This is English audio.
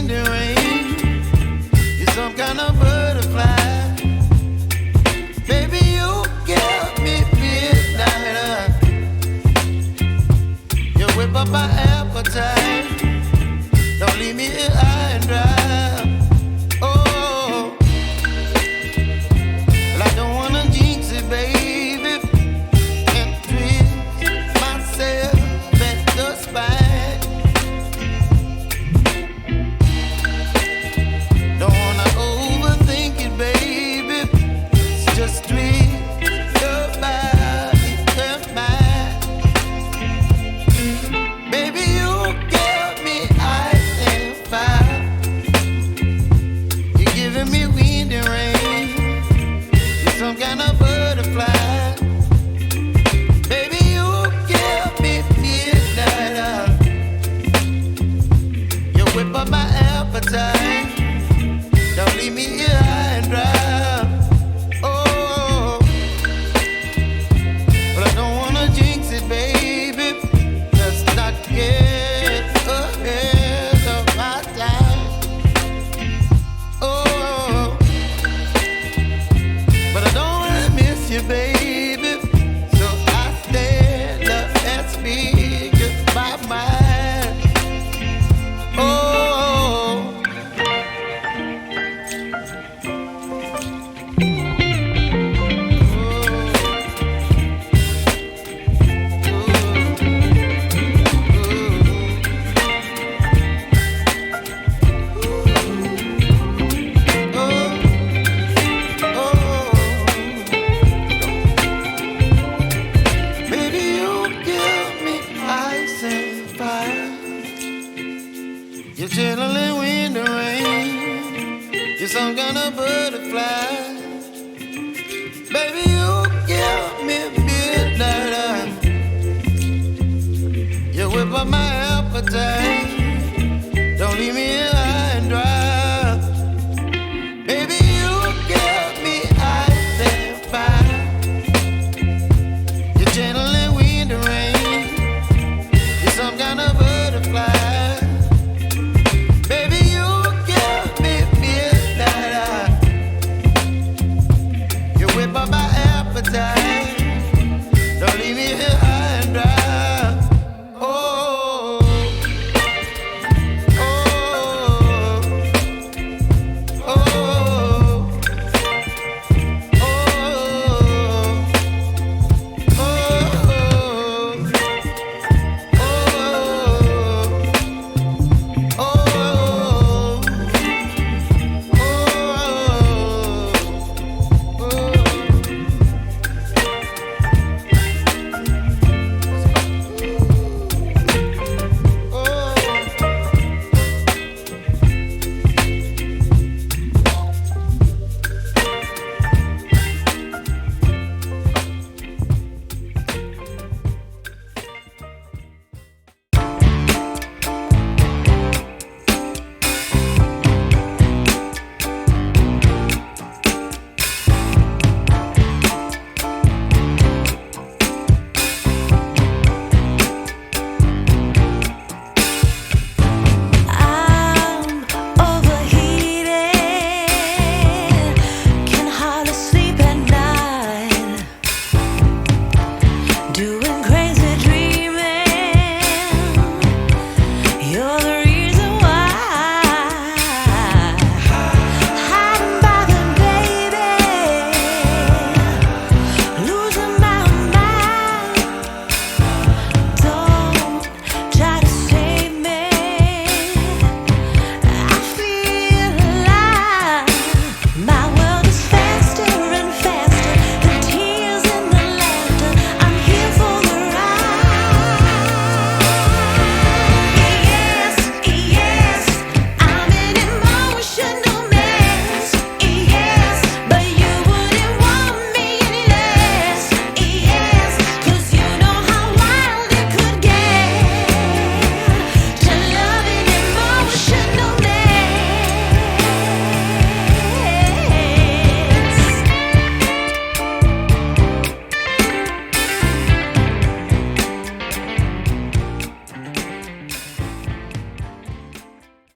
wind and rain. You're some kind of butterfly. Baby, you give me midnight. You whip up my appetite. Don't leave me here high and dry. Oh, well, I don't wanna jinx it, baby, and twist myself at the spine. Don't wanna overthink it, baby. It's just twist your body and mine. Baby, you give me ice and fire. You're giving me wind and rain. You're some kind of butterfly. Baby, you give me midnight. You whip up my appetite. Don't leave me here high and dry. Oh, but I don't wanna jinx it, baby. Let's not get ahead of my time. Oh, but I don't wanna miss you, baby. So I stand up and speak my mind. Oh. Baby, you give me ice and fire. You're chilling wind and rain. You're some kind of butterfly. Baby, you give me midnight. You whip up my appetite. Don't leave me